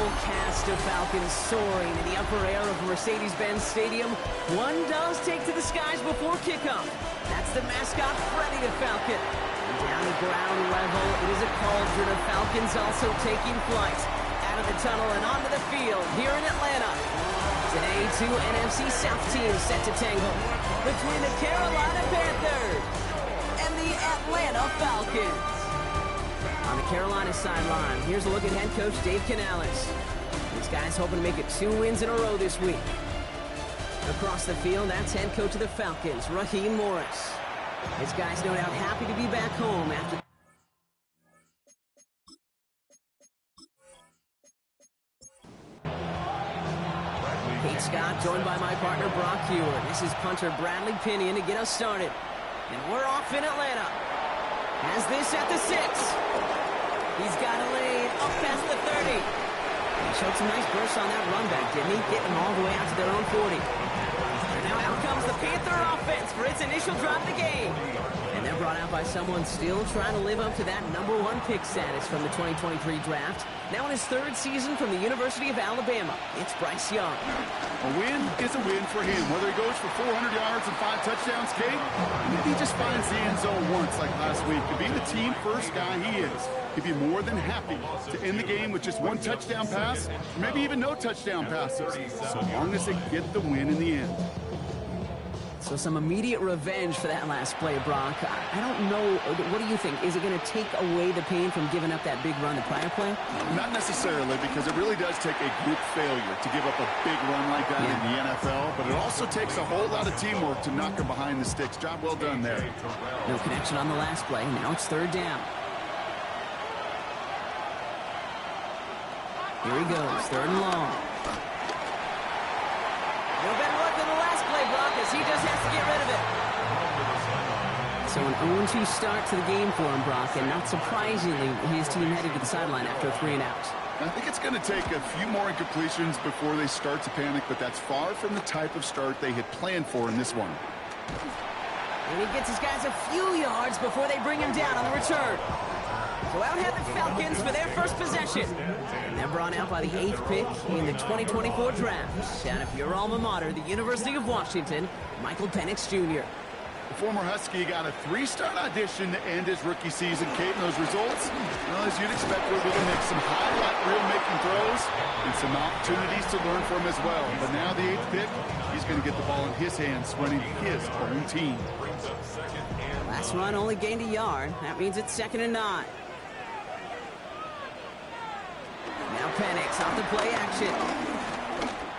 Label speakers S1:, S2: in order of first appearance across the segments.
S1: full cast of Falcons soaring in the upper air of Mercedes-Benz Stadium. One does take to the skies before kickoff. That's the mascot, Freddy the Falcon. And down the ground level, it is a cauldron of Falcons also taking flight out of the tunnel and onto the field here in Atlanta. Today, two NFC South teams set to tangle between the Carolina Panthers and the Atlanta Falcons. On the Carolina sideline, here's a look at head coach Dave Canales. These guys hoping to make it 2 wins in a row this week. Across the field, that's head coach of the Falcons, Raheem Morris. His guys no doubt happy to be back home after... Kate Scott joined by my partner Brock Hewer. This is punter Bradley Pinion to get us started. And we're off in Atlanta. Has this at the 6. He's got a lane up past the 30. He showed some nice bursts on that run back, didn't he? Getting them all the way out to their own 40. And now out comes the Panther offense for its initial drive of the game. And they're brought out by someone still trying to live up to that #1 pick status from the 2023 draft. Now in his 3rd season from the University of Alabama, it's Bryce Young.
S2: A win is a win for him. Whether he goes for 400 yards and 5 touchdowns, Kate, maybe he just finds the end zone once like last week. To be the team first guy he is, he'd be more than happy to end the game with just 1 touchdown pass, or maybe even no touchdown passes, so long as they get the win in the end.
S1: So some immediate revenge for that last play, Brock. I don't know. What do you think? Is it going to take away the pain from giving up that big run the prior play?
S2: Not necessarily, because it really does take a group failure to give up a big run like that in the NFL, but it also takes a whole lot of teamwork to knock him behind the sticks. Job well done there.
S1: No connection on the last play. Now it's 3rd down. Here he goes, 3rd and long. No better luck than the last play, Brock, as he just has to get rid of it. So an 0-2 start to the game for him, Brock, and not surprisingly, his team headed to the sideline after a 3 and out.
S2: I think it's going to take a few more incompletions before they start to panic, but that's far from the type of start they had planned for in this one.
S1: And he gets his guys a few yards before they bring him down on the return. So out head the Falcons for their first possession. And they're brought out by the 8th pick in the 2024 draft. Out of your alma mater, the University of Washington, Michael Penix Jr.
S2: The former Husky got a 3-start audition to end his rookie season. Kate, and those results, well, as you'd expect, were going to make some highlight reel making throws and some opportunities to learn from as well. But now the 8th pick, he's going to get the ball in his hands running his own team.
S1: Last run only gained a yard. That means it's 2nd and 9. Now Penix off the play action.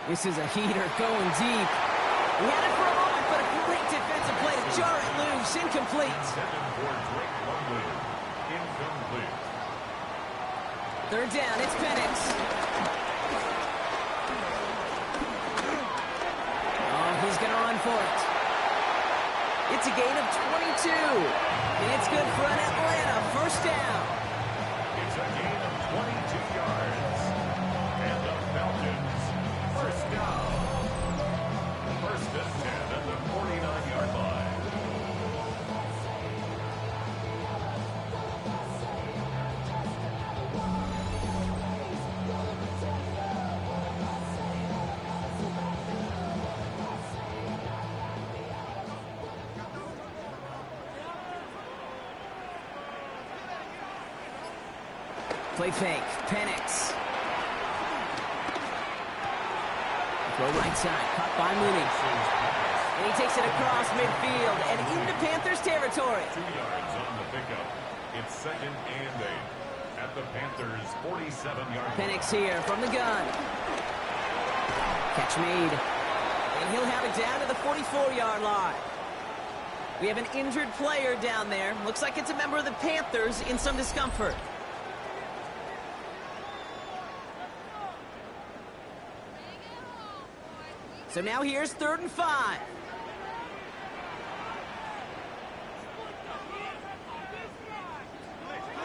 S1: This is a heater going deep. He had it for a moment, but a great defensive play to jar it loose. Incomplete. 3rd down, it's Penix. Oh, he's going to run for it. It's a gain of 22. And it's good for an Atlanta 1st down.
S3: It's a gain of 22 yards. And the Falcons, 1st down. 1st and 10 at the 49-yard line.
S1: Play fake. Penix. Throw right side. Caught by Mooney. And he takes it across midfield and into Panthers territory.
S3: 2 yards on the pickup. It's 2nd and 8 at the Panthers' 47-yard line.
S1: Penix here from the gun. Catch made. And he'll have it down to the 44-yard line. We have an injured player down there. Looks like it's a member of the Panthers in some discomfort. So now here's 3rd and 5.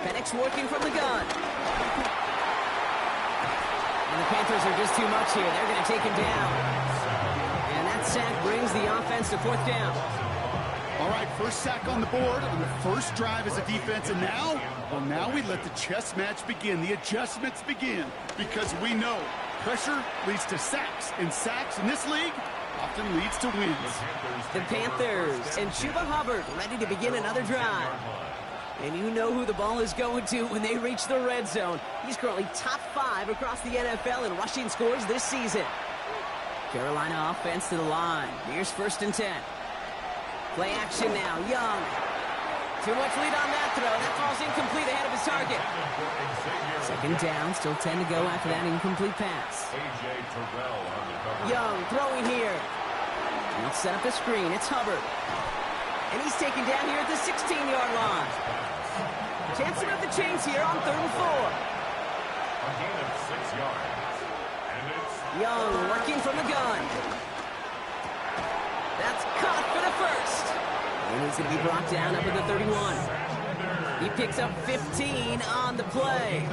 S1: Penix working from the gun. And the Panthers are just too much here. They're going to take him down. And that sack brings the offense to 4th down.
S2: All right, first sack on the board on the first drive as a defense, and now, well, now we let the chess match begin, the adjustments begin, because we know pressure leads to sacks, and sacks in this league often leads to wins.
S1: The Panthers and Chuba Hubbard ready to begin another drive. And you know who the ball is going to when they reach the red zone. He's currently top 5 across the NFL in rushing scores this season. Carolina offense to the line. Here's 1st and 10. Play action now. Young. Too much lead on that throw. That falls incomplete ahead of his target. 2nd down. Still 10 to go after that incomplete pass. Young throwing here. Let's set up a screen. It's Hubbard. And he's taken down here at the 16-yard line. Chance to move the chains here on 3rd and 4.
S3: A gain of 6 yards. And it's
S1: Young working from the gun. That's caught for the first. And he's going to be brought down up at the 31. He picks up 15 on the play.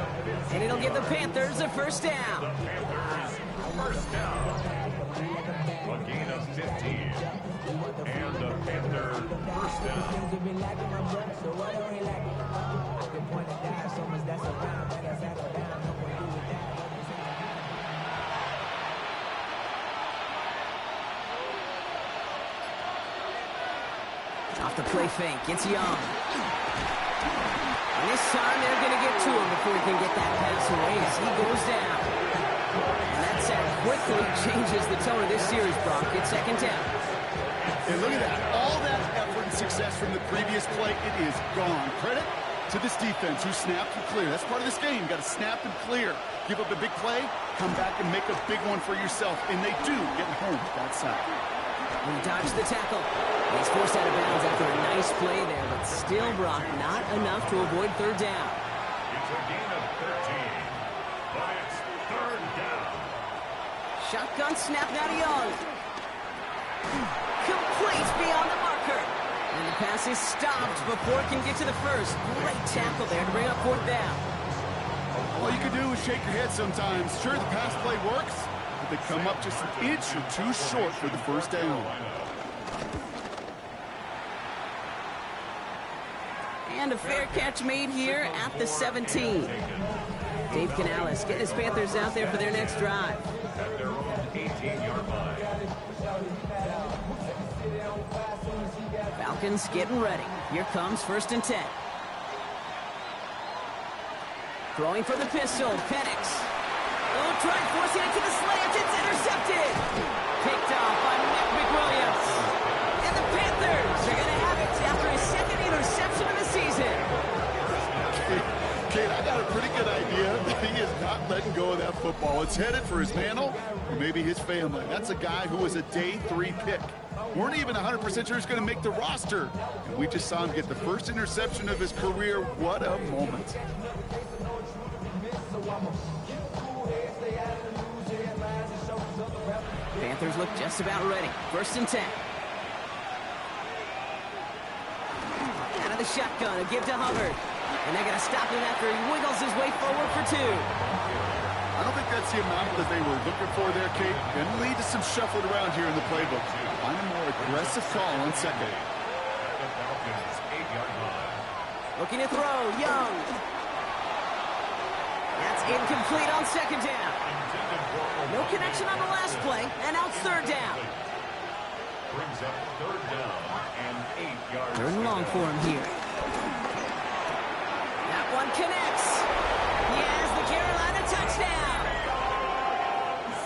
S1: And it'll give the Panthers a 1st down.
S3: the Panthers' first down. A gain of 15. And the Panther 1st down.
S1: Off the play fake, it's Young. And this time they're going to get to him before he can get that pass away as he goes down. And that sack quickly changes the tone of this series, Brock. It's 2nd down.
S2: And look at that. All that effort and success from the previous play, it is gone. Credit to this defense who snapped and cleared. That's part of this game. You got to snap and clear. Give up a big play, come back and make a big one for yourself. And they do get home with that sack.
S1: He dodged the tackle. He's forced out of bounds after a nice play there, but still, Brock, not enough to avoid 3rd down.
S3: It's a gain of 13. But it's 3rd down.
S1: Shotgun snap now to Young. Complete beyond the marker. And the pass is stopped before it can get to the first. Great tackle there to bring up 4th down.
S2: All you can do is shake your head sometimes. Sure, the pass play works, but they come up just an inch or 2 short for the 1st down.
S1: And a fair catch made here at the 17. Dave Canales getting his Panthers out there for their next drive.
S3: At their own 18-yard line.
S1: Falcons getting ready. Here comes 1st and 10. Throwing for the pistol, Penix. Oh, trying forcing it to the slant. It's intercepted. Picked off by McWilliams. And the Panthers are going to have it after his 2nd interception of the season.
S2: Kate, I got a pretty good idea that he is not letting go of that football. It's headed for his mantle or maybe his family. That's a guy who was a day 3 pick. Weren't even 100% sure he's going to make the roster. And we just saw him get the first interception of his career. What a moment.
S1: Panthers look just about ready. 1st and 10. Out of the shotgun, a give to Hubbard. And they're going to stop him after he wiggles his way forward for 2.
S2: I don't think that's the amount that they were looking for there, Kate. Going to lead to some shuffling around here in the playbook. Find a more aggressive call on 2nd.
S3: The Falcons' 8-yard line.
S1: Looking to throw, Young. That's incomplete on 2nd down. No connection on the last play, and now it's 3rd down.
S3: Brings up 3rd down and 8 yards.
S1: 3rd and long for him here. That one connects. He has the Carolina touchdown.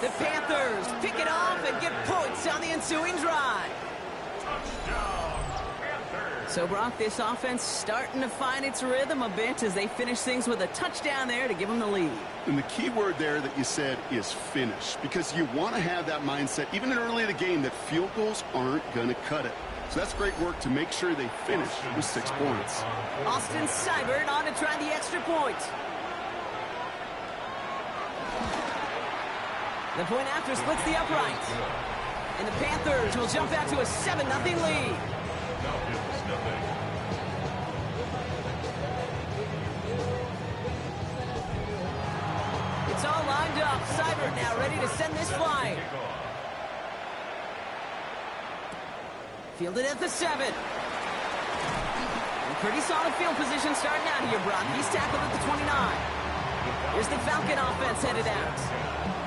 S1: The Panthers pick it off and get points on the ensuing drive.
S3: Touchdown, Panthers.
S1: So, Brock, this offense starting to find its rhythm a bit as they finish things with a touchdown there to give them the lead.
S2: And the key word there that you said is finish, because you want to have that mindset, even in early in the game, that field goals aren't going to cut it. So that's great work to make sure they finish with 6 points.
S1: Austin Seibert on to try the extra point. The point after splits the upright. And the Panthers will jump out to a 7-0 lead. It's all lined up. Seibert now ready to send this flying. Fielded at the 7. Pretty solid field position starting out here, Brock. He's tackled at the 29. Here's the Falcon offense headed out.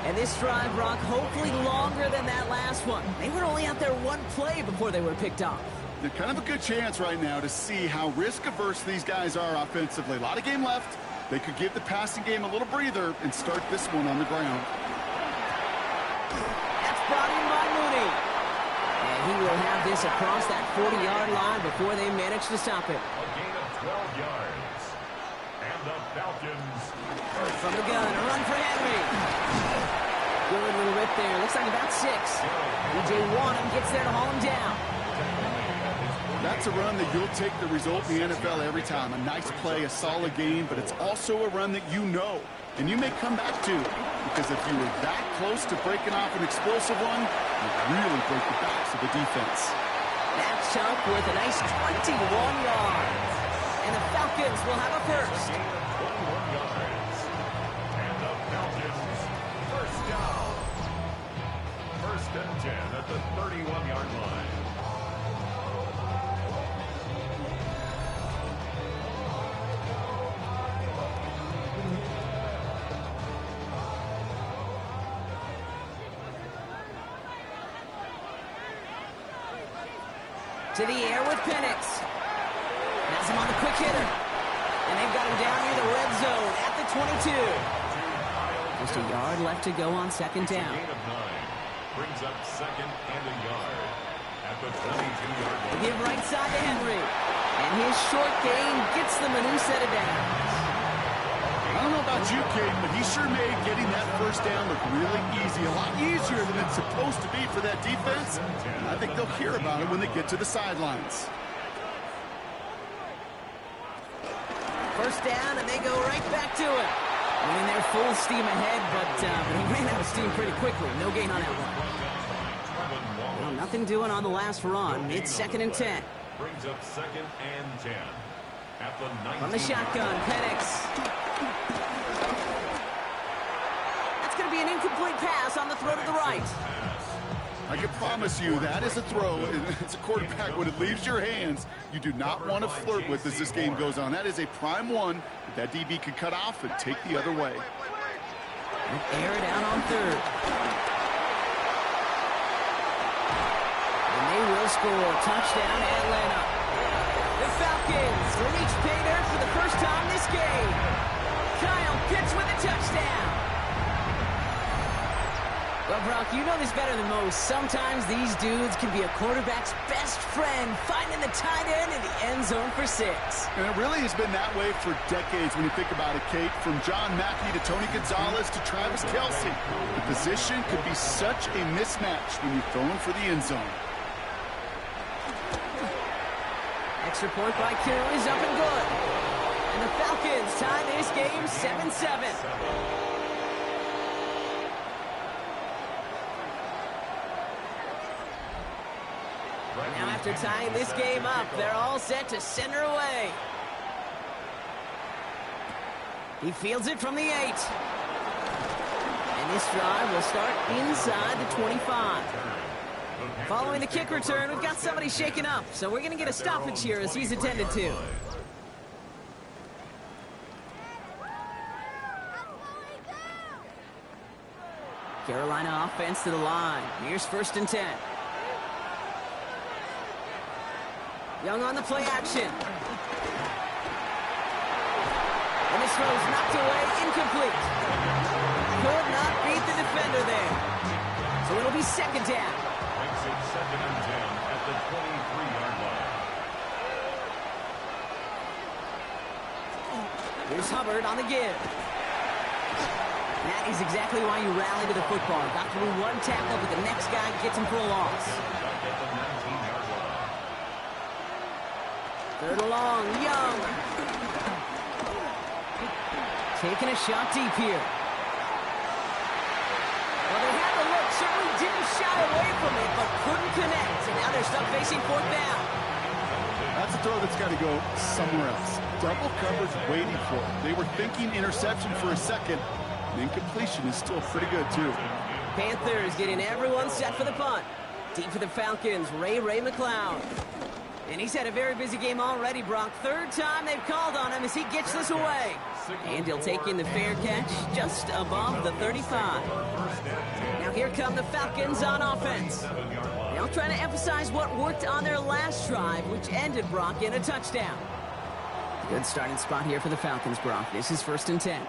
S1: And this drive, Brock, hopefully longer than that last one. They were only out there one play before they were picked off.
S2: They're kind of a good chance right now to see how risk-averse these guys are offensively. A lot of game left. They could give the passing game a little breather and start this one on the ground.
S1: That's brought in by Mooney. And he will have this across that 40-yard line before they manage to stop it.
S3: A gain of 12 yards. And the Falcons.
S1: From the gun, a run for Henry. Good little rip there. Looks like about 6. DJ Wanham gets there to haul him down.
S2: That's a run that you'll take the result in the NFL every time. A nice play, a solid game, but it's also a run that you know, and you may come back to. Because if you were that close to breaking off an explosive one, you really break the backs of the defense.
S1: That chunk worth a nice 21 yards. And the Falcons will have a first.
S3: Gain of 21 yards. And the Falcons, first down. First and 10 at the 31-yard line.
S1: To the air with Penix. Has him on the quick hitter. And they've got him down near the red zone at the 22. Just a yard left to go on second down.
S3: Gain of 9. Brings up second and a yard at the 22-yard line.
S1: Give right side to Henry. And his short gain gets them a new set of downs.
S2: I don't know about you, Kate, but he sure made getting that first down look really easy. A lot easier than it's supposed to be for that defense. And I think they'll hear about it when they get to the sidelines.
S1: First down, and they go right back to it. I mean, they're full steam ahead, but he ran out of steam pretty quickly. No gain on that one. Well, nothing doing on the last run. It's second and 10.
S3: Brings up second and 10 at the 19.
S1: From the shotgun, Penix. That's going to be an incomplete pass on the throw to the right.
S2: I can promise you that is a throw. As a quarterback, when it leaves your hands, you do not want to flirt with as this game goes on. That is a prime one that DB could cut off and take the other way.
S1: Air it out on third. And they will score. Touchdown, Atlanta. The Falcons reach pay dirt for the first time this game. Kyle Pitts with a touchdown. Well, Brock, you know this better than most. Sometimes these dudes can be a quarterback's best friend, finding the tight end in the end zone for 6.
S2: And it really has been that way for decades when you think about it, Kate. From John Mackey to Tony Gonzalez to Travis Kelce. The position could be such a mismatch when you're throwing for the end zone.
S1: Extra point by Q is up and good. And the Falcons tie this game 7-7. Now after tying this game up, they're all set to send her away. He fields it from the 8. And this drive will start inside the 25. Following the kick return, we've got somebody shaken up, so we're going to get a stoppage here as he's attended to. Carolina offense to the line. Here's first and 10. Young on the play action. And this throw's knocked away, incomplete. Could not beat the defender there. So it'll be second down.
S3: Makes it second and 10 at the 23-yard line.
S1: Here's Hubbard on the give. That is exactly why you rally to the football. Got through one tackle, but the next guy gets him for a loss.
S3: Back at the 19-yard line.
S1: Third and long, Young. Taking a shot deep here. Well, they had the look, certainly didn't shy away from it, but couldn't connect. And now they're stuck facing fourth down.
S2: That's a throw that's got to go somewhere else. Double coverage waiting for it. They were thinking interception for a second. The incompletion is still pretty good, too.
S1: Panthers getting everyone set for the punt. Deep for the Falcons, Ray McLeod. And he's had a very busy game already, Brock. Third time they've called on him as he gets this away. And he'll take in the fair catch just above the 35. Now here come the Falcons on offense. They'll try to emphasize what worked on their last drive, which ended, Brock, in a touchdown. Good starting spot here for the Falcons, Brock. This is 1st and 10.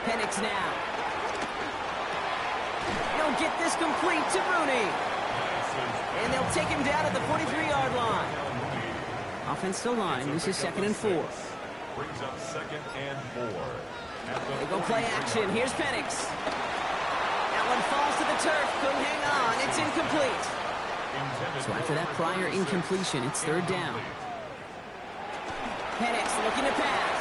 S1: Penix now. He'll get this complete to Rooney. And they'll take him down at the 43-yard line. Offense to line. This is 2nd and 4.
S3: Brings up 2nd and 4.
S1: They go play action. Here's Penix. That one falls to the turf. Couldn't hang on. It's incomplete. So after that prior incompletion, it's 3rd down. Penix looking to pass.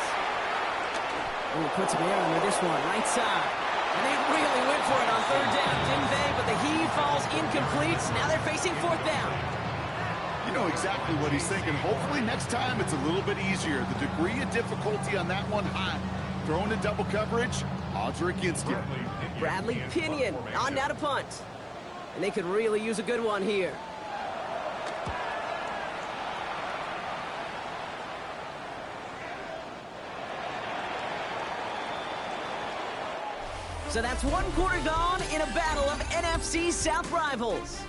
S1: Oh, puts him there under this one. Right side. And they really went for it on 3rd down, didn't they? But the heave falls incomplete. Now they're facing 4th down.
S2: You know exactly what he's thinking. Hopefully next time it's a little bit easier. The degree of difficulty on that one high. Thrown to double coverage, odds are against you.
S1: Bradley Pinion on now to punt. And they could really use a good one here. So that's 1 quarter gone in a battle of NFC South rivals.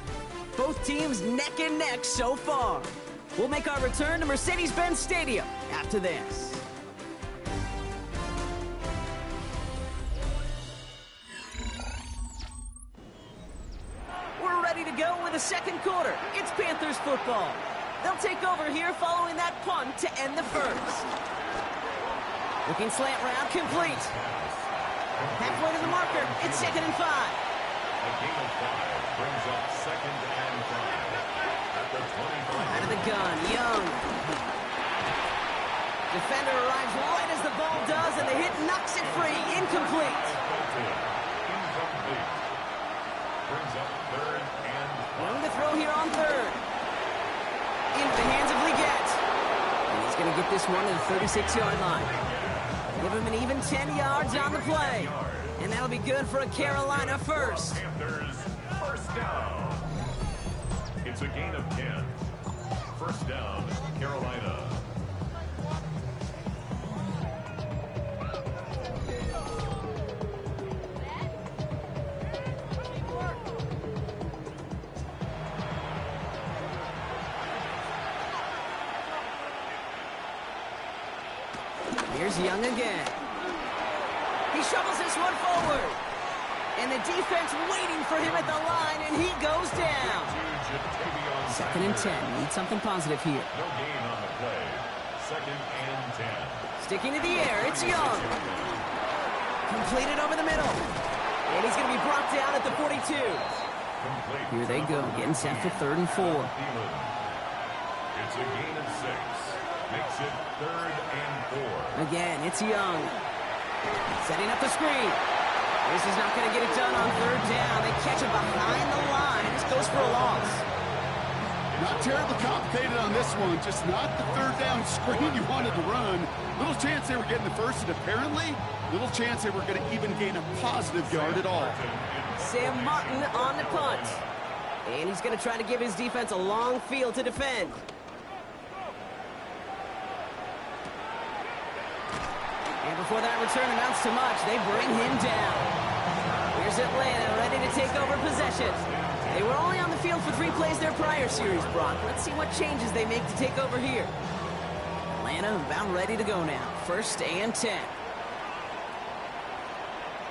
S1: Both teams neck and neck so far. We'll make our return to Mercedes-Benz Stadium after this. We're ready to go with the 2nd quarter. It's Panthers football. They'll take over here following that punt to end the 1st. Looking slant route, complete. Halfway to the marker, it's 2nd and 5.
S3: A gain of 5 brings up 2nd and 5. At the 25.
S1: Out of the gun, Young. Defender arrives right as the ball does, and the hit knocks it free. Incomplete.
S3: Incomplete. Brings up 3rd and 5.
S1: Young to throw here on 3rd. Into the hands of Leggett. And he's going to get this one to the 36-yard line. Give him an even 10 yards on the play. And that'll be good for a Carolina first.
S3: Panthers, 1st down. It's a gain of 10. 1st down, Carolina.
S1: Here's Young again. He shovels this one forward. And the defense waiting for him at the line, and he goes down. 2nd and 10. Need something positive here.
S3: No gain on the play. 2nd and 10.
S1: Sticking to the air, it's Young. Completed over the middle. And he's going to be brought down at the 42.
S3: Complete.
S1: Here they go, getting set for 3rd and 4.
S3: It's a gain of 6. Makes it 3rd and 4.
S1: Again, it's Young. Setting up the screen. This is not going to get it done on 3rd down. They catch it behind the line. This goes for a loss.
S2: Not terribly complicated on this one. Just not the 3rd down screen you wanted to run. Little chance they were getting the first, and apparently little chance they were going to even gain a positive yard at all.
S1: Sam Martin on the punt. And he's going to try to give his defense a long field to defend. And before that return amounts to much, they bring him down. Here's Atlanta ready to take over possession. They were only on the field for 3 plays their prior series, Brock. Let's see what changes they make to take over here. Atlanta about ready to go now. 1st and 10.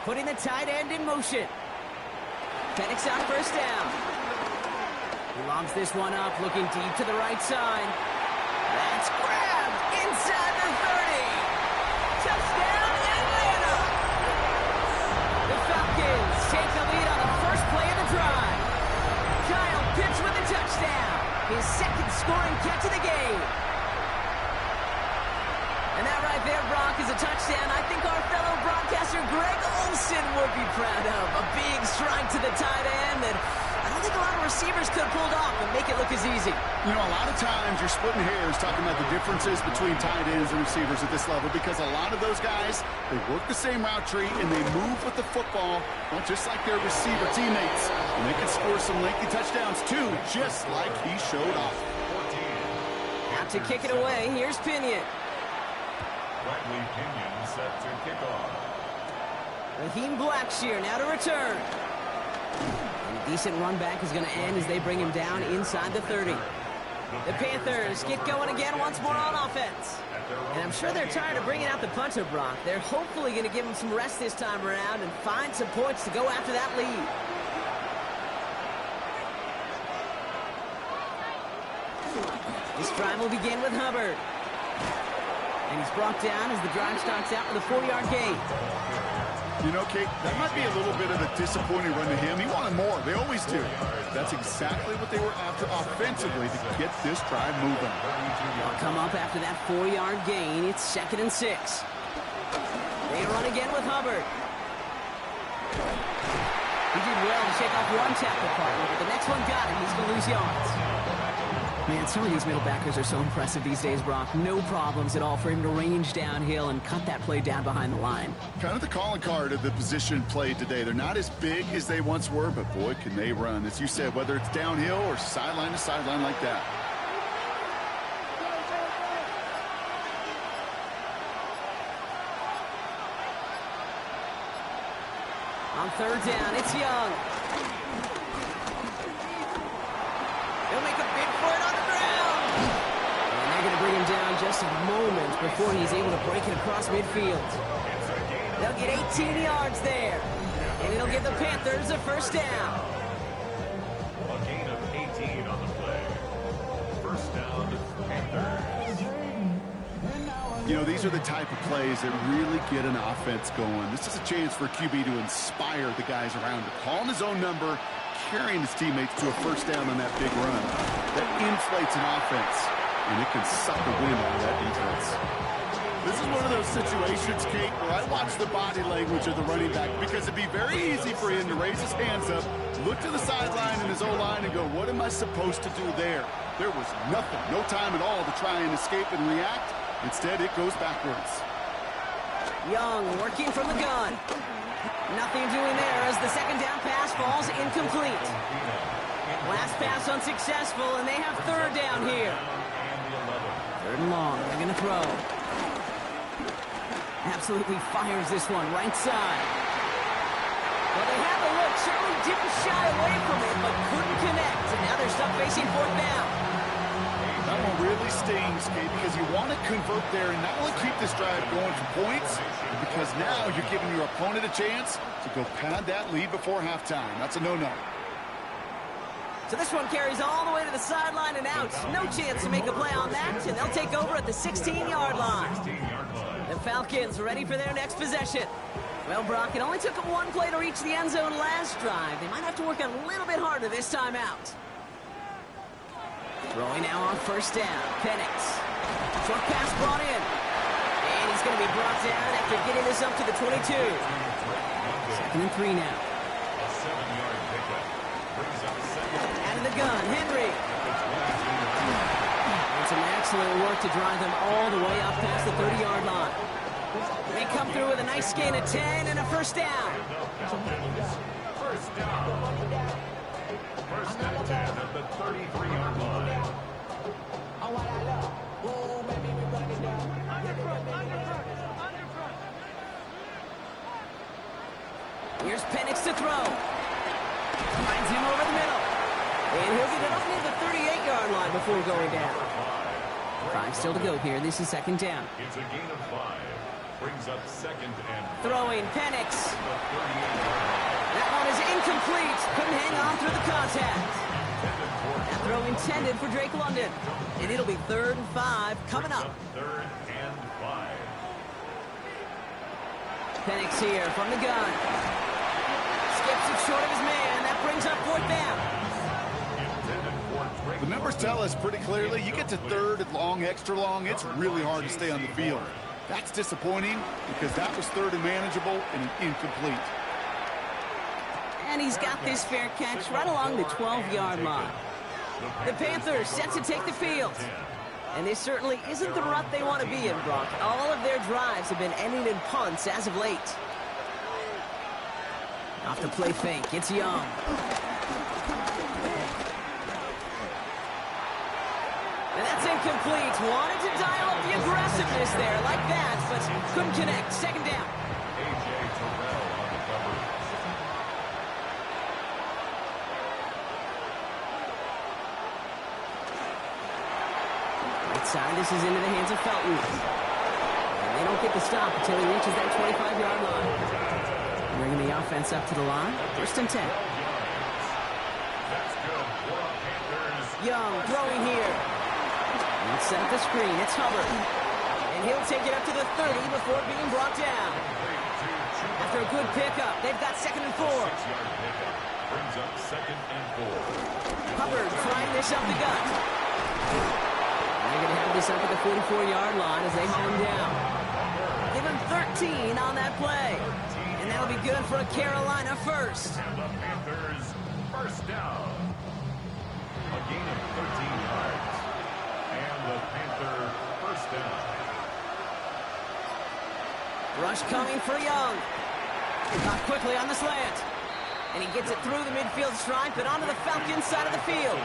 S1: Putting the tight end in motion. Penix on 1st down. He lobs this one up, looking deep to the right side. That's grabbed inside the 30. Touchdown, Atlanta! The Falcons take the lead on the first play of the drive. Kyle Pitts with a touchdown. His 2nd scoring catch of the game. And that right there, Brock, is a touchdown I think our fellow broadcaster Greg Olsen would be proud of. A big strike to the tight end that I don't think think a lot of receivers could have pulled off and make it look as easy.
S2: You know, a lot of times you're splitting hairs talking about the differences between tight ends and receivers at this level because a lot of those guys, they work the same route tree and they move with the football, well, just like their receiver teammates. And they can score some lengthy touchdowns too, just like he showed off.
S1: Out to kick it away, here's Pinion.
S3: Bradley Pinion set to kick off.
S1: Raheem Blackshear now to return. And a decent run back is going to end as they bring him down inside the 30. The Panthers get going again once more on offense. And I'm sure they're tired of bringing out the punter, Brock. They're hopefully going to give him some rest this time around and find some points to go after that lead. This drive will begin with Hubbard. And he's brought down as the drive starts out with a 4-yard gain.
S2: You know, Kate, that might be a little bit of a disappointing run to him. He wanted more. They always do. That's exactly what they were after offensively to get this drive moving.
S1: They'll come up after that 4-yard gain. It's 2nd and 6. They run again with Hubbard. He did well to shake off one tackle partner, but the next one got him. He's going to lose yards. Man, some of these middle backers are so impressive these days, Brock. No problems at all for him to range downhill and cut that play down behind the line.
S2: Kind of the calling card of the position played today. They're not as big as they once were, but boy, can they run. As you said, whether it's downhill or sideline to sideline like that.
S1: On 3rd down, it's Young. He'll make a big for it on the ground. And they're going to bring him down just a moment before he's able to break it across midfield. They'll get 18 yards there. And it'll give the Panthers a 1st down.
S3: A gain of 18 on the play. 1st down, Panthers.
S2: You know, these are the type of plays that really get an offense going. This is a chance for QB to inspire the guys around him. Calling his own number, carrying his teammates to a 1st down on that big run. That inflates an offense, and it can suck the wind out of that defense. This is one of those situations, Kate, where I watch the body language of the running back because it'd be very easy for him to raise his hands up, look to the sideline in his O-line and go, what am I supposed to do there? There was nothing, no time at all to try and escape and react. Instead, it goes backwards.
S1: Young working from the gun. Nothing doing there as the 2nd down pass falls incomplete. Last pass unsuccessful, and they have 3rd down here. 3rd and long. They're going to throw. Absolutely fires this one right side. Well, they had the look. Certainly didn't shy away from it, but couldn't connect. And now they're stuck facing 4th down.
S2: That one really stings, Kate, because you want to convert there and not only keep this drive going for points, because now you're giving your opponent a chance to go pad that lead before halftime. That's a no-no.
S1: So this one carries all the way to the sideline and out. No chance to make a play on that, and they'll take over at the 16-yard line. The Falcons ready for their next possession. Well, Brock, it only took them one play to reach the end zone last drive. They might have to work a little bit harder this time out. Throwing now on 1st down. Penix. Short pass brought in. And he's going to be brought down after getting this up to the 22. 2nd and 3 now.
S3: A 7-yard pickup. Brings up 2nd.
S1: Out of the gun, Henry. And some excellent work to drive them all the way up past the 30-yard line. They come through with a nice gain of 10 and a 1st down.
S3: 1st down. 1st and 10 at the 33-yard line.
S1: Here's Penix to throw. Finds him over the middle. And he'll get it up near the 38-yard line before going down. 5 still to go here. This is 2nd down.
S3: It's a gain of 5. Brings up 2nd and 5.
S1: Throwing Penix. That one is incomplete. Couldn't hang on through the contact. That throw intended for Drake London. And it'll be 3rd and 5 coming up.
S3: 3rd and 5.
S1: Penix here from the gun. Skips it short of his man. That brings up 4th down.
S2: The numbers tell us pretty clearly, you get to 3rd and long, extra long, it's really hard to stay on the field. That's disappointing because that was 3rd and manageable and incomplete.
S1: And he's got this fair catch right along the 12-yard line. The Panthers set to take the field. And this certainly isn't the rut they want to be in, Brock. All of their drives have been ending in punts as of late. Off the play fake, it's Young. And that's incomplete. Wanted to dial up the aggressiveness there like that, but couldn't connect. Second down. Side. This is into the hands of Felton. And they don't get the stop until he reaches that 25-yard line. Bringing the offense up to the line. First and 10. Young throwing here. And set up the screen. It's Hubbard. And he'll take it up to the 30 before being brought down. After a good pickup, they've got second and 4.
S3: Brings up second and 4.
S1: Hubbard trying this up the gut. They're going to have this up at the 44-yard line as they haul him down. Give him 13 on that play. And that'll be good for a Carolina first.
S3: And the Panthers first down. A gain of 13 yards. And the Panther first down.
S1: Rush coming for Young. Caught quickly on the slant. And he gets it through the midfield stripe and onto the Falcons side of the field.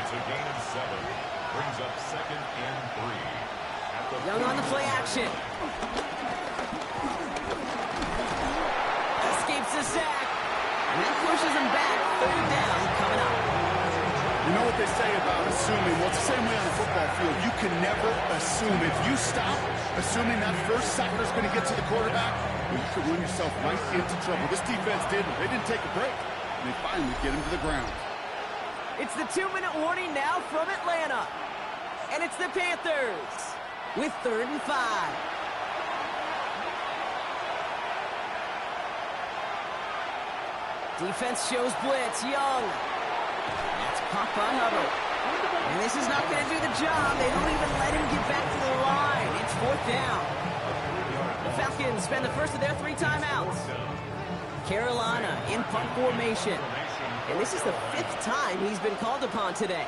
S3: It's a gain of 7. Brings up second and 3.
S1: Young on the play action. Escapes the sack. And that pushes him back. Third down coming up.
S2: You know what they say about assuming? Well, it's the same way on the football field. You can never assume. If you stop assuming that first sacker is going to get to the quarterback, well, you could run yourself right into trouble. This defense didn't. They didn't take a break. And they finally get him to the ground.
S1: It's the 2-minute warning now from Atlanta. And it's the Panthers with 3rd and 5. Defense shows blitz. Young. That's popped by Hubbard. And this is not going to do the job. They don't even let him get back to the line. It's 4th down. The Falcons spend the first of their 3 timeouts. Carolina in punt formation. And this is the 5th time he's been called upon today.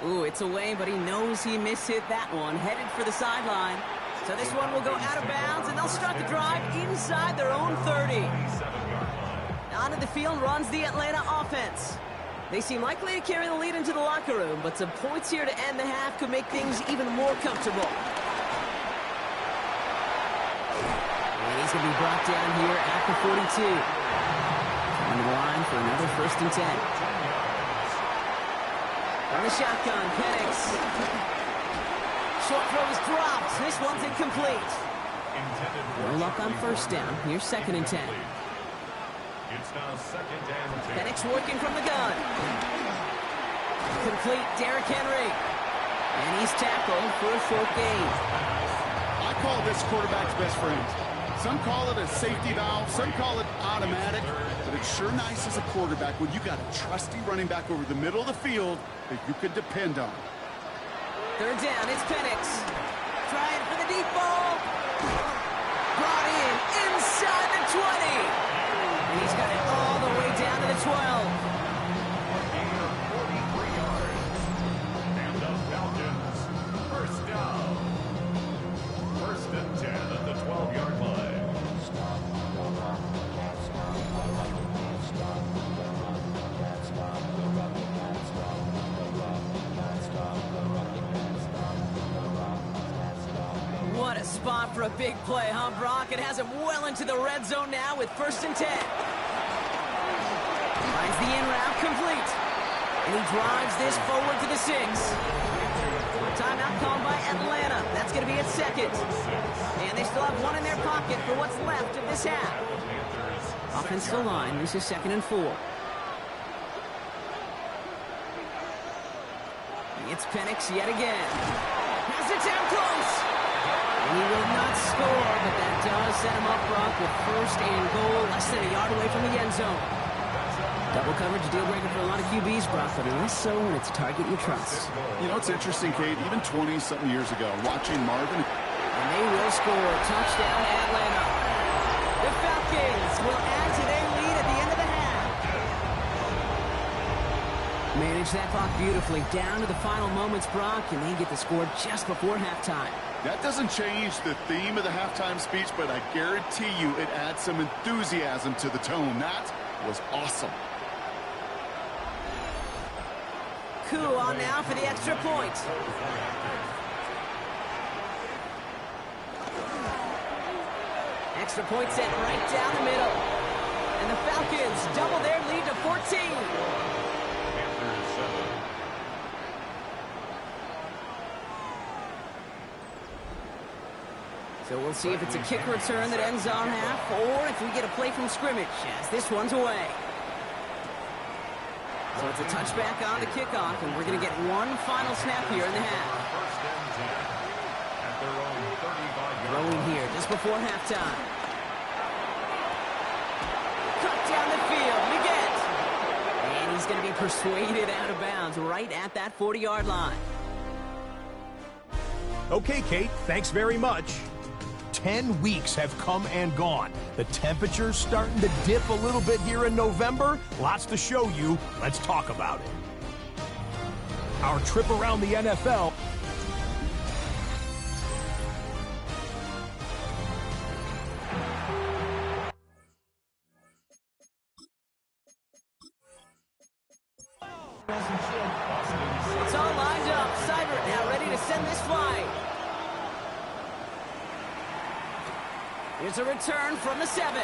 S1: Ooh, it's away, but he knows he mishit that one. Headed for the sideline. So this one will go out of bounds, and they'll start the drive inside their own 30. Onto the field runs the Atlanta offense. They seem likely to carry the lead into the locker room, but some points here to end the half could make things even more comfortable. And he's going to be brought down here at the 42. On the line for another 1st and 10. On the shotgun, Penix. Short throw is dropped. This one's incomplete. No luck on 1st down. Here's 2nd and 10.
S3: It's now 2nd and 10.
S1: Penix working from the gun. Complete, Derrick Henry. And he's tackled for a 4th gain.
S2: I call this quarterback's best friend. Some call it a safety valve, some call it automatic, but it's sure nice as a quarterback when you got a trusty running back over the middle of the field that you can depend on.
S1: 3rd down, it's Penix. Trying for the deep ball. Brought in inside the 20. And he's got it all the way down to the 12.
S3: And the Falcons first down. 1st and 10 at the 12-yard line.
S1: What a spot for a big play, huh, Brock? It has him well into the red zone now with 1st and 10. Finds the in route complete. And he drives this forward to the 6. Timeout called by Atlanta. That's going to be its 2nd. And they still have 1 in their pocket for what's left of this half. Offensive line. This is 2nd and 4. It's Penix yet again. Has it down close. And he will not score, but that does set him up, Brock, with 1st and goal, less than a yard away from the end zone. Double coverage, deal breaker for a lot of QBs, Brock, but less so when it's a target you trust.
S2: You know, it's interesting, Kate, even 20-something years ago, watching Marvin.
S1: And they will score. Touchdown, Atlanta. The Falcons will add to their Manage that clock beautifully. Down to the final moments, Brock, and they get the score just before halftime.
S2: That doesn't change the theme of the halftime speech, but I guarantee you it adds some enthusiasm to the tone. That was awesome.
S1: Coup on now for the extra point. Extra point set right down the middle. And the Falcons double their lead to 14.
S3: Panthers 7.
S1: So we'll see if it's a kick return that ends on half, or if we get a play from scrimmage as this one's away. So it's a touchback on the kickoff, and we're going to get one final snap here in the half.
S3: First and 10 at their own 35-yard
S1: Throwing here just before halftime. Cut down the field, Leggett. And he's going to be persuaded out of bounds right at that 40-yard line.
S4: Okay, Kate, thanks very much. 10 weeks have come and gone. The temperature's starting to dip a little bit here in November. Lots to show you. Let's talk about it. Our trip around the NFL.
S1: It's all lined up. Seibert now ready to send this flight. Here's a return from the 7.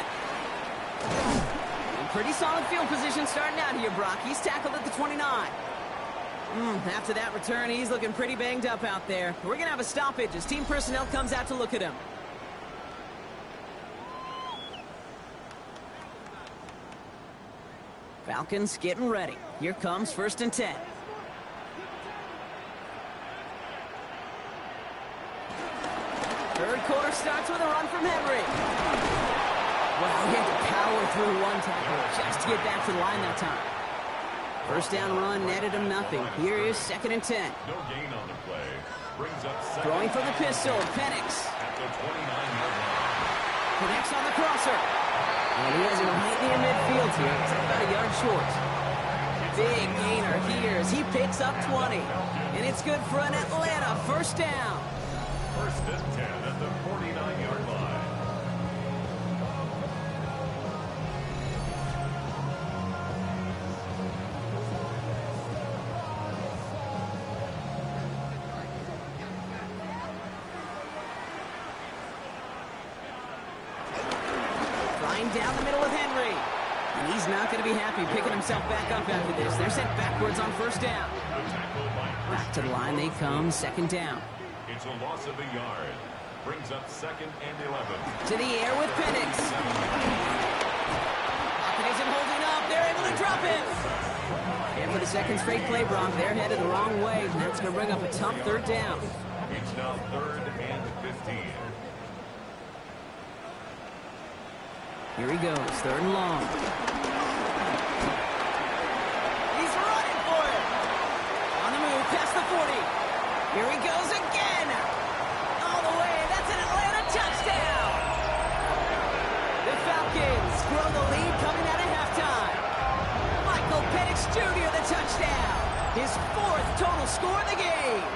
S1: And pretty solid field position starting out here, Brock. He's tackled at the 29. After that return, he's looking pretty banged up out there. We're going to have a stoppage as team personnel comes out to look at him. Falcons getting ready. Here comes 1st and 10. Third quarter starts with a run from Henry. Well, he had to power through one tackle just to get back to the line that time. First down run netted him nothing. Here is 2nd and 10.
S3: No gain on the play. Brings up second.
S1: Throwing from the pistol, Penix.
S3: At the 29-yard line.
S1: Connects on the crosser. And he has him right near midfield here. It's about a yard short. Big gainer here as he picks up 20. And it's good for an Atlanta first down.
S3: First and 10 at the 49-yard line.
S1: Flying down the middle with Henry. And he's not going to be happy picking himself back up after this. They're sent backwards on first down. Back to the line they come, 2nd down.
S3: It's a loss of a yard. Brings up 2nd and 11.
S1: To the air with Penix. Pocket isn't holding up. They're able to drop it. And for the second straight play, Brock, they're headed the wrong way. And that's going to bring up a tough 3rd down.
S3: It's now 3rd and 15.
S1: Here he goes, 3rd and long. He's running for it. On the move, past the 40. Here he goes again. All the way. That's an Atlanta touchdown. The Falcons grow the lead coming out of halftime. Michael Penix Jr. the touchdown. His 4th total score in the game.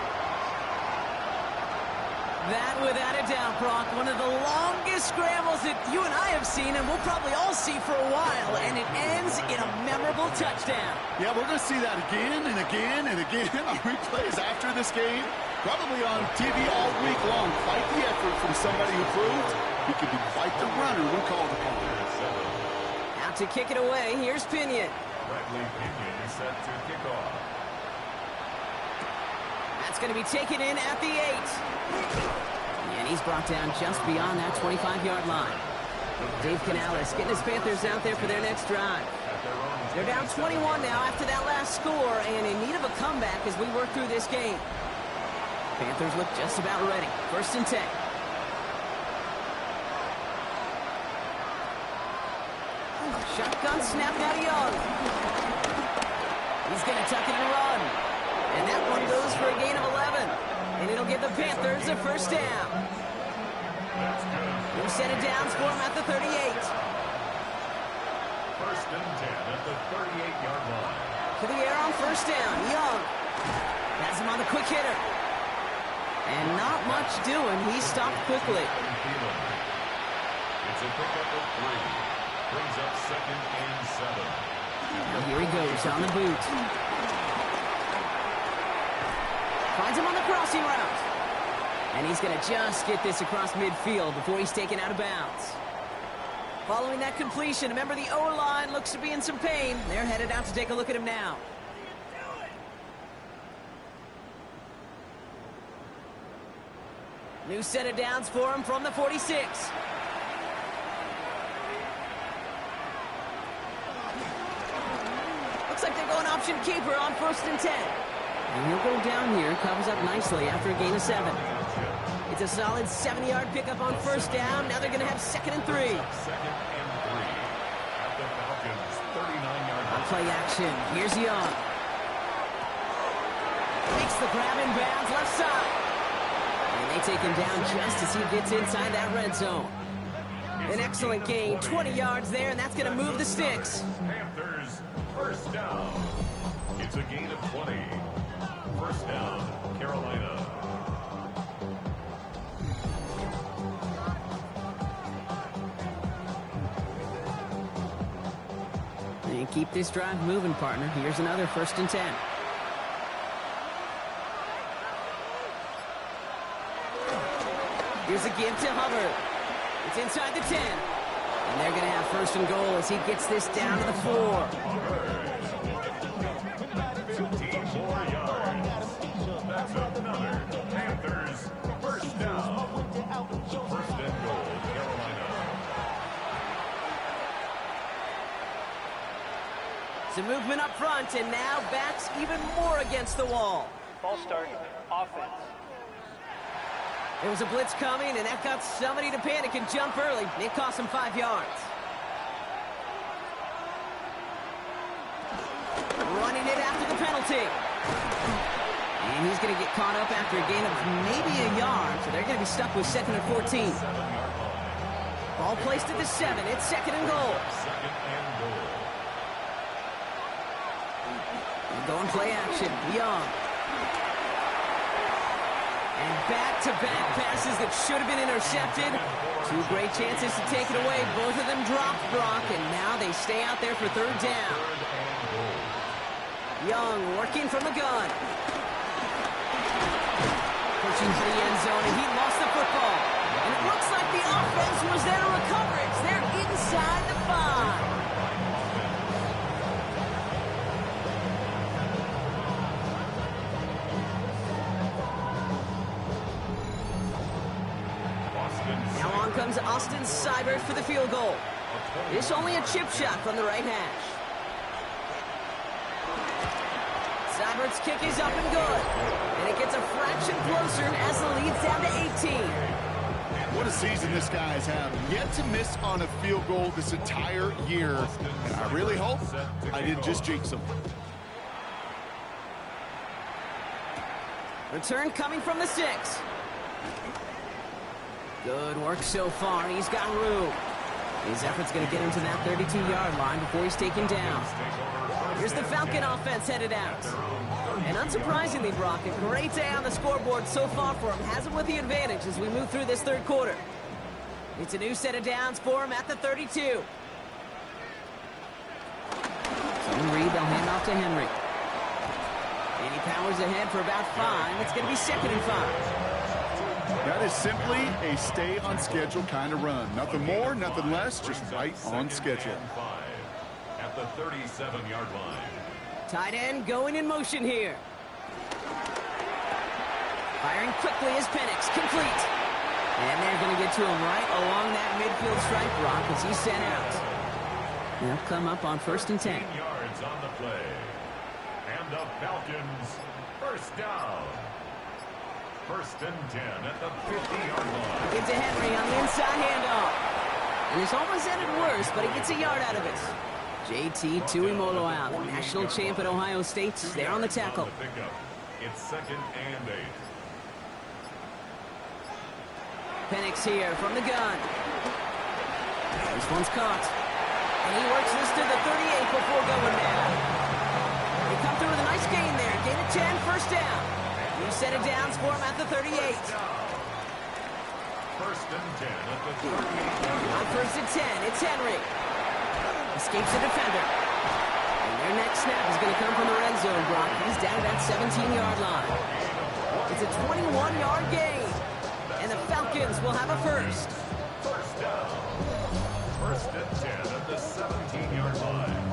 S1: That, without a doubt, Brock, one of the longest scrambles that you and I have seen, and we'll probably all see for a while, and it ends in a memorable touchdown.
S2: Yeah, we're going to see that again and again and again on replays after this game. Probably on TV all week long. Quite the effort from somebody who proved he could be quite the runner when called upon.
S1: Out to kick it away, here's Pinion.
S3: Bradley Pinion is set to kick off.
S1: That's going to be taken in at the 8. And he's brought down just beyond that 25-yard line. Dave Canales getting his Panthers out there for their next drive. They're down 21 now after that last score and in need of a comeback as we work through this game. Panthers look just about ready. 1st and 10. Shotgun snap now to Young. He's going to tuck it and run. And that one goes for a gain of 11. And it'll give the Panthers a first down. New set of downs for him at the 38.
S3: First and 10 at the 38-yard line.
S1: To the air on first down. Young has him on the quick hitter. And not much doing. He stopped quickly.
S3: It's a pickup of 3. Brings up 2nd and 7.
S1: Now here he goes on the boot. Finds him on the crossing route. And he's going to just get this across midfield before he's taken out of bounds. Following that completion, remember the O-line looks to be in some pain. They're headed out to take a look at him now. New set of downs for him from the 46. Looks like they're going option keeper on 1st and 10. And he'll go down here, covers up nicely after a gain of 7. It's a solid 7-yard pickup on 1st down. Now they're going to have 2nd and 3.
S3: 2nd and 3 at the Falcons' 39-yard
S1: Play action. Here's Young. Makes the grab in bounds left side. And they take him down just as he gets inside that red zone. An excellent gain. 20 yards there, and that's going to move the sticks.
S3: Panthers, 1st down. It's a gain of 20. 1st down, Carolina.
S1: And keep this drive moving, partner. Here's another 1st and 10. Here's a give to Hubbard. It's inside the 10. And they're going to have 1st and goal as he gets this down to the 4.
S3: 54 yards. That's another Panthers 1st down. 1st and goal, Carolina.
S1: Some movement up front, and now backs even more against the wall.
S5: Ball start, offense.
S1: There was a blitz coming, and that got somebody to panic and jump early. It cost him 5 yards. Running it after the penalty. And he's going to get caught up after a gain of maybe a yard, so they're going to be stuck with 2nd and 14. Ball placed at the 7. It's 2nd and goal.
S3: 2nd and goal.
S1: Going play action. Young. And back-to-back passes that should have been intercepted. 2 great chances to take it away. Both of them dropped, Brock, and now they stay out there for 3rd down. Young working from the gun. Pushing for the end zone, and he lost the football. And it looks like the offense was there to recover it. They're inside the 5. Now on comes Austin Seibert for the field goal. This only a chip shot from the right hash. Seibert's kick is up and good. And it gets a fraction closer as the lead's down to 18.
S2: What a season this guy's had. Yet to miss on a field goal this entire year. And I really hope I didn't just jinx him.
S1: Return coming from the 6. Good work so far. He's got room. His effort's going to get him to that 32-yard line before he's taken down. Here's the Falcon offense headed out. And unsurprisingly, Brock, a great day on the scoreboard so far for him. Has him with the advantage as we move through this 3rd quarter. It's a new set of downs for him at the 32. So Reed, they'll hand off to Henry. And he powers ahead for about 5. It's going to be 2nd and 5.
S2: That is simply a stay-on-schedule kind of run. Nothing more, nothing less, just right on schedule.
S3: At the 37-yard line.
S1: Tight end going in motion here. Firing quickly is Penix, complete. And they're going to get to him right along that midfield stripe, Brock, as he's sent out. They'll come up on 1st and 10.
S3: 10 yards on the play. And the Falcons 1st down. 1st and 10 at the 50-yard line.
S1: Get to Henry on the inside handoff. And this almost ended worse, but he gets a yard out of it. JT Tuimoloau, national champ at Ohio State. They're on the tackle.
S3: It's 2nd and 8.
S1: Penix here from the gun. This one's caught. And he works this to the 38 before going down. come through with a nice gain there. Gain of 10, first down. New set of downs for him at the 38.
S3: First and 10 at the 38.
S1: On first and 10, it's Henry. Escapes the defender. And their next snap is going to come from the red zone, Brock. He's down at that 17-yard line. It's a 21-yard gain. And the Falcons will have a first.
S3: First down. First and 10 at the 17-yard line.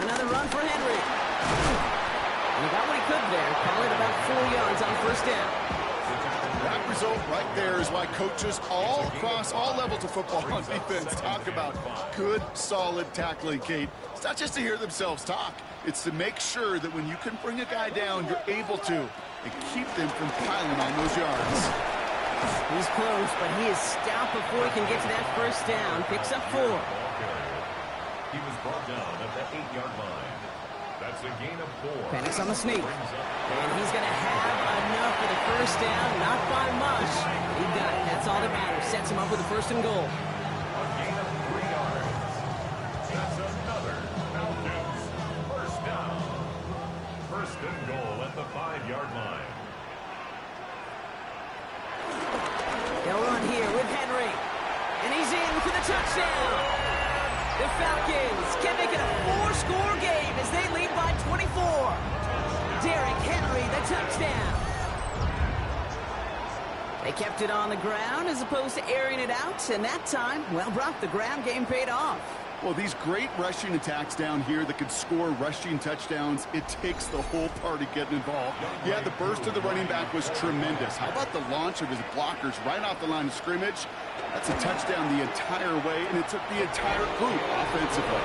S1: Another run for Henry. And he got what he could there. Call it about 4 yards on first down.
S2: That result right there is why coaches all across all levels of football on defense talk about good, solid tackling, Kate. It's not just to hear themselves talk. It's to make sure that when you can bring a guy down, you're able to, and keep them from piling on those yards.
S1: He's close, but he is stopped before he can get to that first down. Picks up 4.
S3: He was brought down at the 8-yard line. That's a gain of 4.
S1: Penix on the sneak. And he's going to have enough for the first down. Not by much. He got it. That's all that matters. Sets him up with a first and goal.
S3: A gain of 3 yards. That's another Falcons first down. First and goal at the 5-yard line.
S1: They'll run here with Henry. And he's in for the touchdown. The Falcons can make it a 4-score game as they lead by 24. Derrick Henry, the touchdown. They kept it on the ground as opposed to airing it out. And that time, well, Brock, the ground game paid off.
S2: Well, these great rushing attacks down here that can score rushing touchdowns, it takes the whole party getting involved. Yeah, the burst of the running back was tremendous. How about the launch of his blockers right off the line of scrimmage? That's a touchdown the entire way, and it took the entire group offensively.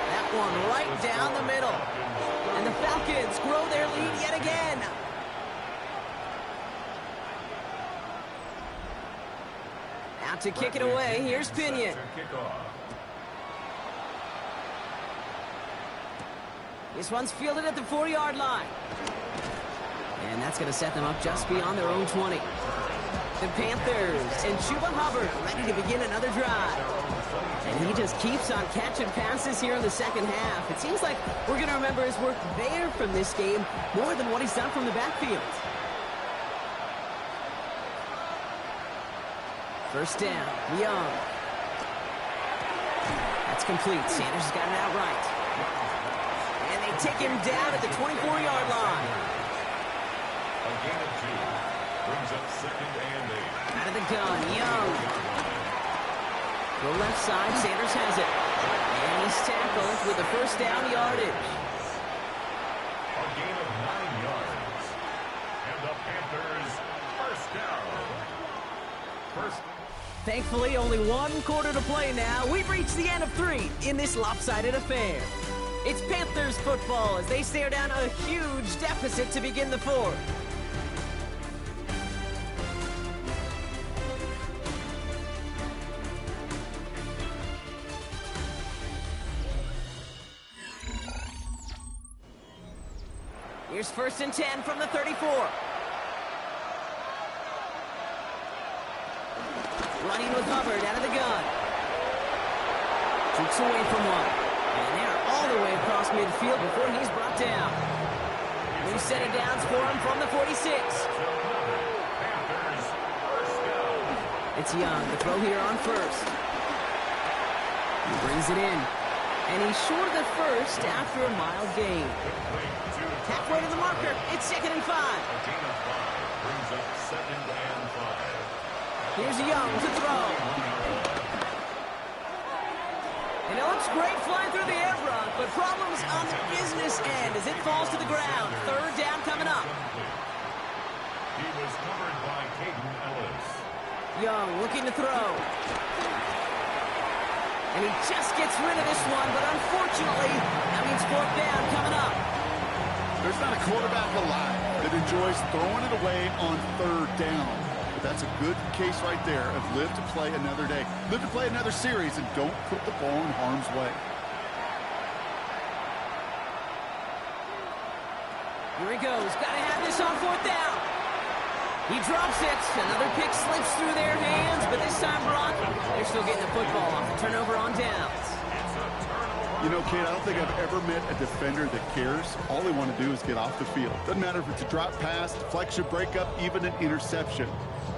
S1: That one right down the middle. And the Falcons grow their lead yet again. Out to kick it away, here's Pinion. This one's fielded at the 4-yard line. And that's going to set them up just beyond their own 20. The Panthers and Chuba Hubbard ready to begin another drive. And he just keeps on catching passes here in the second half. It seems like we're going to remember his work there from this game more than what he's done from the backfield. First down, Young. That's complete. Sanders has got it outright. And they take him down at the 24-yard line.
S3: A gain of 2. Brings up second and 8.
S1: Out of the gun, Young. Go left side, Sanders has it. And he's tackled with the first down yardage.
S3: A gain of 9 yards. And the Panthers first down.
S1: Thankfully, only 1 quarter to play now. We've reached the end of 3 in this lopsided affair. It's Panthers football as they stare down a huge deficit to begin the 4th. Here's first and 10 from the 34. Running with Hubbard out of the gun. Shoots away from one. And they're all the way across midfield before he's brought down. New set of downs for him from the 46. It's Young, the throw here on first. He brings it in. And he's short of the first after a mild gain. Halfway to the marker, it's second and 5.
S3: Brings up second and 5.
S1: Here's Young to throw. And it looks great flying through the air, Brock, but problems on the business end as it falls to the ground. Third down coming up.
S3: He was covered by Caden Ellis.
S1: Young looking to throw. And he just gets rid of this one, but unfortunately, that means fourth down coming up.
S2: There's not a quarterback alive that enjoys throwing it away on third down. That's a good case right there of live to play another day. Live to play another series, and don't put the ball in harm's way.
S1: Here he goes. Got to have this on 4th down. He drops it. Another pick slips through their hands, but this time, Brock, they're still getting the football off the turnover on downs.
S2: You know, Kate, I don't think I've ever met a defender that cares. All they want to do is get off the field. Doesn't matter if it's a drop pass, deflection, breakup, even an interception.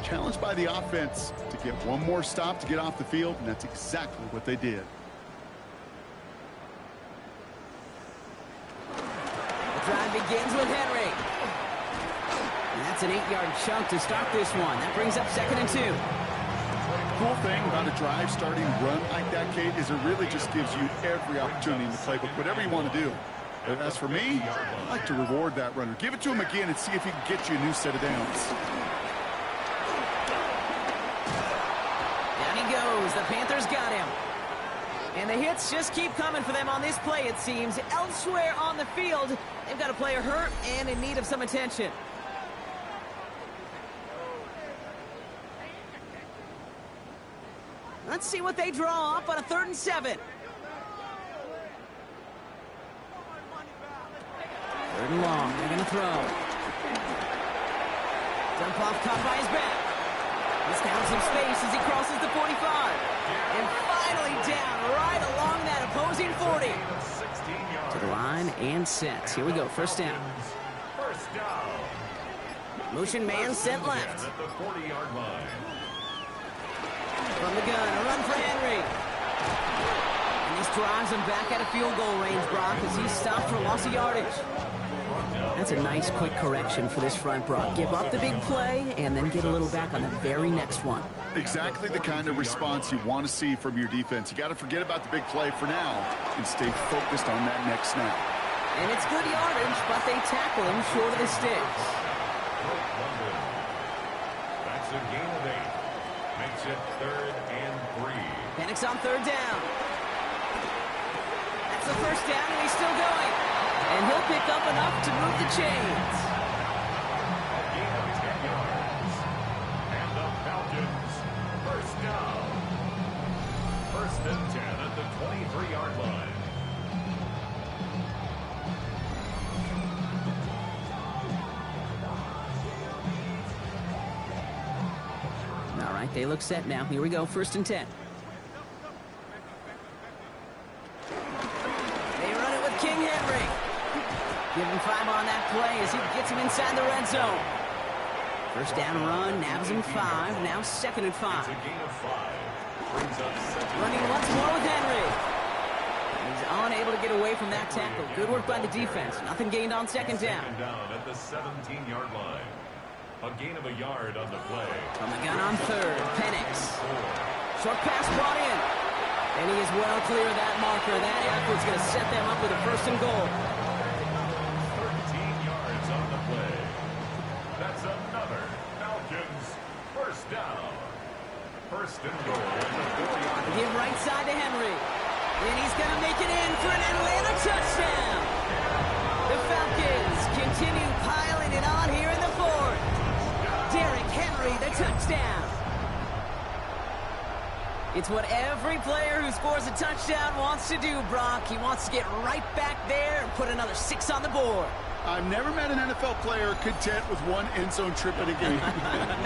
S2: Challenged by the offense to get one more stop to get off the field, and that's exactly what they did.
S1: The drive begins with Henry. And that's an 8-yard chunk to start this one. That brings up 2nd and 2.
S2: Cool thing about a drive starting run like that, Kate, is it really just gives you every opportunity in the playbook, whatever you want to do. But as for me, I like to reward that runner. Give it to him again and see if he can get you a new set of downs.
S1: Down he goes. The Panthers got him. And the hits just keep coming for them on this play, it seems. Elsewhere on the field, they've got a player hurt and in need of some attention. Let's see what they draw up on a 3rd and 7. 3rd and long. They're going to throw. Dump off caught by his back. He's down some space as he crosses the 45. And finally down right along that opposing 40. To the line and set. Here we go. 1st down. Motion man sent left.
S3: At the 40-yard line.
S1: From the gun, a run for Henry. And this drives him back at a field goal range, Brock, as he's stopped for loss of yardage. That's a nice quick correction for this front, Brock. Give up the big play and then get a little back on the very next one.
S2: Exactly the kind of response you want to see from your defense. You got to forget about the big play for now and stay focused on that next snap.
S1: And it's good yardage, but they tackle him short of the sticks.
S3: That's a gain of 8. Makes it 3rd and 3.
S1: Penix on 3rd down. That's the 1st down, and he's still going. And he'll pick up enough to move the chains.
S3: A gain of 10 yards. And the Falcons, 1st down. 1st and 10 at the 23-yard line.
S1: All right, they look set now. Here we go, 1st and 10. They run it with King Henry. Give him 5 on that play as he gets him inside the red zone. 1st down run, nabs him 5. Now 2nd and 5.
S3: It's a gain of 5. Brings up 2nd.
S1: Running once more with Henry. He's unable to get away from that tackle. Good work by the defense. Nothing gained on 2nd down.
S3: 2nd down at the 17-yard line. A gain of a yard on the play.
S1: From the gun on 3rd, Penix. Short pass brought in. And he is well clear of that marker. That effort's going to set them up with a 1st and goal.
S3: 13 yards on the play. That's another Falcons 1st down. 1st and goal at the 4-yard line.
S1: Give right side to Henry. And he's going to make it in for an Atlanta touchdown. The Falcons continue piling it on here in the 4th. Derrick Henry, the touchdown. It's what every player who scores a touchdown wants to do, Brock. He wants to get right back there and put another 6 on the board.
S2: I've never met an NFL player content with one end zone trip in a game.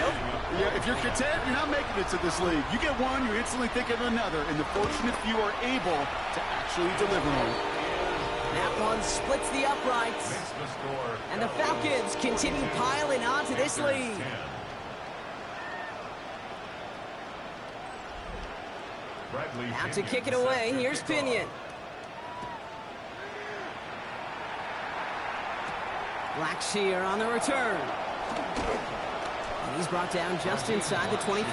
S1: Nope.
S2: Yeah, if you're content, you're not making it to this league. You get one, you instantly think of another, and the fortunate few are able to actually deliver on it.
S1: That one splits the uprights.
S3: Makes the score.
S1: And the Falcons continue piling on to this lead.
S3: 10. Bradley
S1: Out to
S3: Pinion
S1: kick it away.
S3: set to
S1: Here's
S3: kick off.
S1: Pinion. Blackshear on the return. And he's brought down just inside the 25.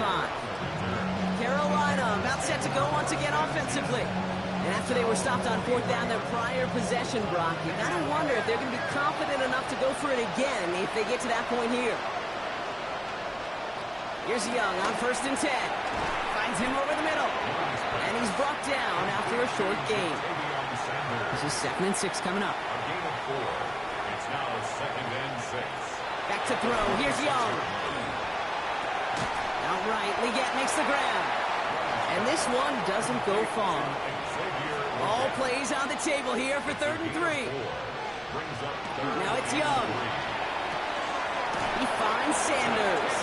S1: Carolina about set to go once again offensively. And after they were stopped on 4th down their prior possession, Brock, you gotta wonder if they're gonna be confident enough to go for it again if they get to that point here. Here's Young on 1st and 10. Finds him over the middle. And he's brought down after a short gain. This is 2nd and 6 coming up.
S3: A gain of 4. It's now 2nd and 6.
S1: Back to throw. Here's Young. right. Leggett makes the ground. And this one doesn't go far. All plays on the table here for 3rd and 3. Now it's Young. He finds Sanders.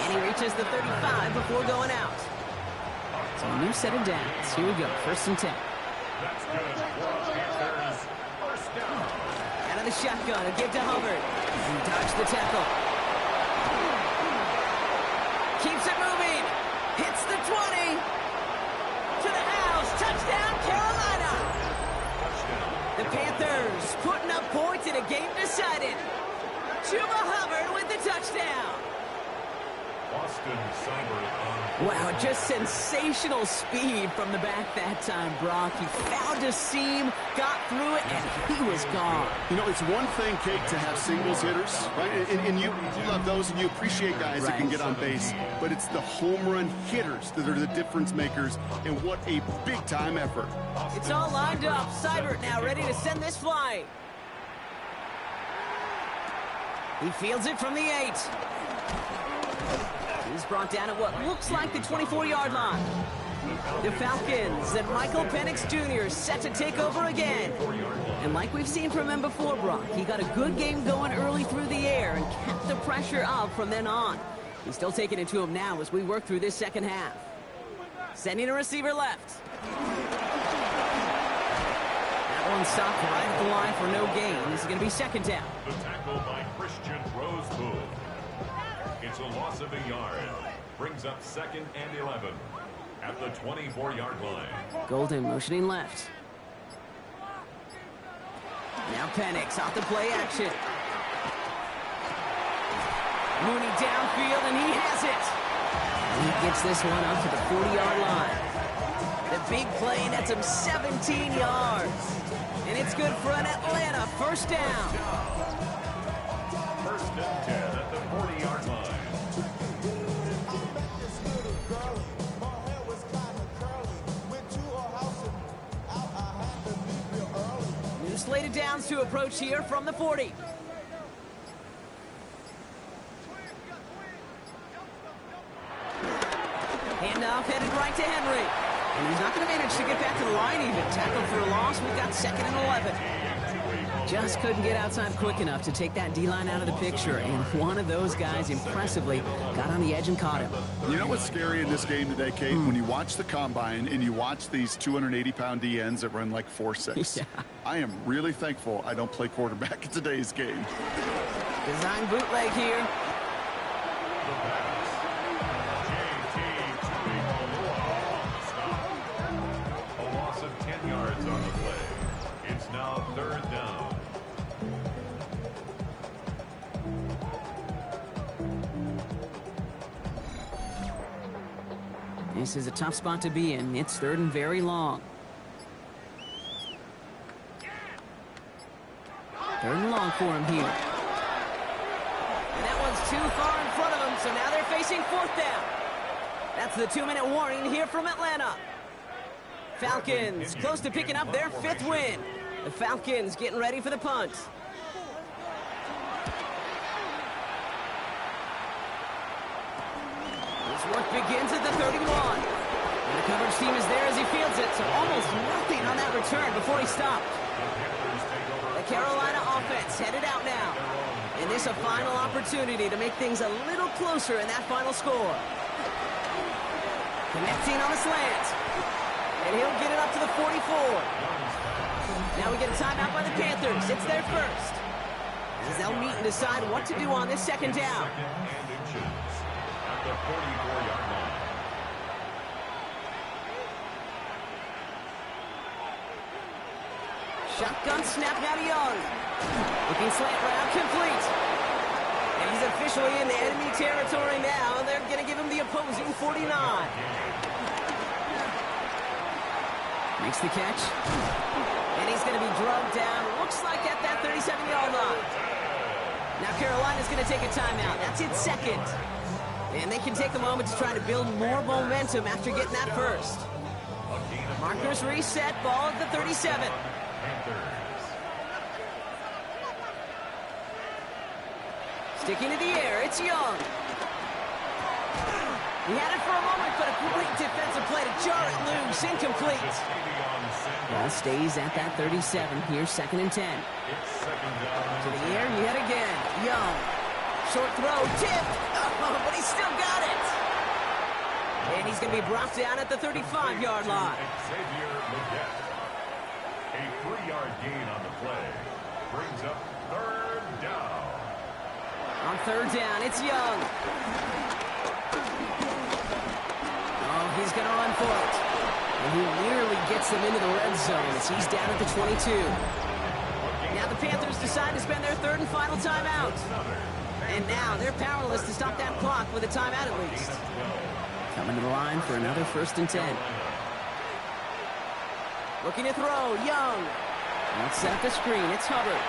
S1: And he reaches the 35 before going out. So a new set of downs. Here we go. 1st and 10.
S3: That's good for Panthers. First down.
S1: Out of the shotgun. A give to Hubbard. He dodged the tackle. Keeps it moving. Hits the 20. To the house. Touchdown, Carolina. The Panthers putting up points in a game decided. Chuba Hubbard with the touchdown.
S3: Boston Cyber on.
S1: Wow, just sensational speed from the back that time, Brock. He found a seam, got through it, and he was gone.
S2: You know, it's one thing, Kate, to have singles hitters, right? And you love those, and you appreciate guys that can get on base. But it's the home run hitters that are the difference makers, and what a big-time effort.
S1: It's all lined up. Seibert now ready to send this flying. He fields it from the 8. He's brought down at what looks like the 24-yard line. The Falcons and Michael Penix Jr. set to take over again. And like we've seen from him before, Brock, he got a good game going early through the air and kept the pressure up from then on. He's still taking it to him now as we work through this second half. Sending a receiver left. That one stopped right at the line for no gain. This is going to be 2nd down.
S3: The tackle by Christian Rosebud. It's a loss of a yard. Brings up 2nd and 11 at the 24-yard line.
S1: Golden motioning left. Now Penix off the play action. Mooney downfield, and he has it. And he gets this one up to the 40-yard line. The big play nets him 17 yards. And it's good for an Atlanta 1st down.
S3: 1st and 10 at the 40-yard line.
S1: New slated downs to approach here from the 40. Handoff headed right to Henry. And he's not going to manage to get back to the line even. Tackled for a loss. We've got 2nd and 11. Just couldn't get outside quick enough to take that D-line out of the picture. And one of those guys impressively got on the edge and caught him.
S2: You know what's scary in this game today, Kate? When you watch the combine and you watch these 280-pound DNs that run like 4.6.
S1: Yeah.
S2: I am really thankful I don't play quarterback in today's game.
S1: Design bootleg here.
S3: A loss of 10 yards on the play. It's now 3rd down.
S1: This is a tough spot to be in. It's 3rd and very long. 3rd and long for him here. And that one's too far in front of him, so now they're facing 4th down. That's the 2-minute warning here from Atlanta. Falcons close to picking up their 5th win. The Falcons getting ready for the punt. His work begins at the 31. And the coverage team is there as he fields it, so almost nothing on that return before he stopped. The Carolina offense headed out now. And this a final opportunity to make things a little closer in that final score. Connecting on the slant. And he'll get it up to the 44. Now we get a timeout by the Panthers. It's their first. As they'll meet and decide what to do on this 2nd down.
S3: At the 44-yard line.
S1: Shotgun snap now to Young. Looking slant route complete. And he's officially in the enemy territory now. They're going to give him the opposing 49. Makes the catch. And he's going to be drugged down. Looks like at that 37-yard line. Now Carolina's going to take a timeout. That's its 2nd. And they can take a moment to try to build more momentum after getting that first. Markers reset. Ball at the 37. Sticking to the air, it's Young. He had it for a moment, but a great defensive play to jar it loose. Incomplete. Ball stays at that 37. Here's 2nd and 10. To the air yet again. Young. Short throw. Tipped. Oh, but he's still got it. And he's going to be brought down at the 35-yard line.
S3: A 3-yard gain on the play. Brings up 3rd down.
S1: On 3rd down, it's Young. Oh, he's going to run for it. And he nearly gets them into the red zone as he's down at the 22. Now the Panthers decide to spend their 3rd and final timeout. And now they're powerless to stop that clock with a timeout at least. Coming to the line for another 1st and 10. Looking to throw, Young. Won't set up the screen, it's Hubbard.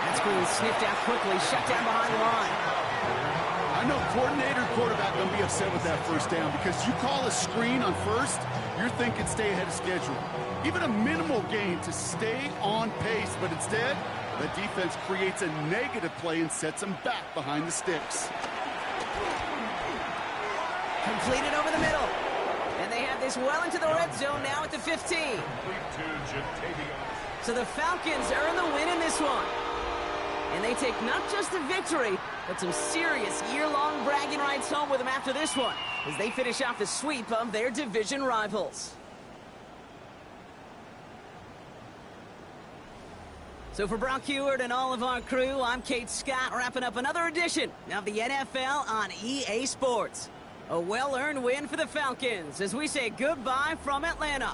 S1: That screen sniffed out quickly, shut down behind the line.
S2: I know coordinator and quarterback going to be upset with that 1st down because you call a screen on 1st, you're thinking stay ahead of schedule. Even a minimal gain to stay on pace, but instead, the defense creates a negative play and sets them back behind the sticks.
S1: Completed over the middle. And they have this well into the red zone now at the 15. So the Falcons earn the win in this one. And they take not just a victory, but some serious year-long bragging rights home with them after this one, as they finish off the sweep of their division rivals. So for Brock Heward and all of our crew, I'm Kate Scott, wrapping up another edition of the NFL on EA Sports. A well-earned win for the Falcons as we say goodbye from Atlanta.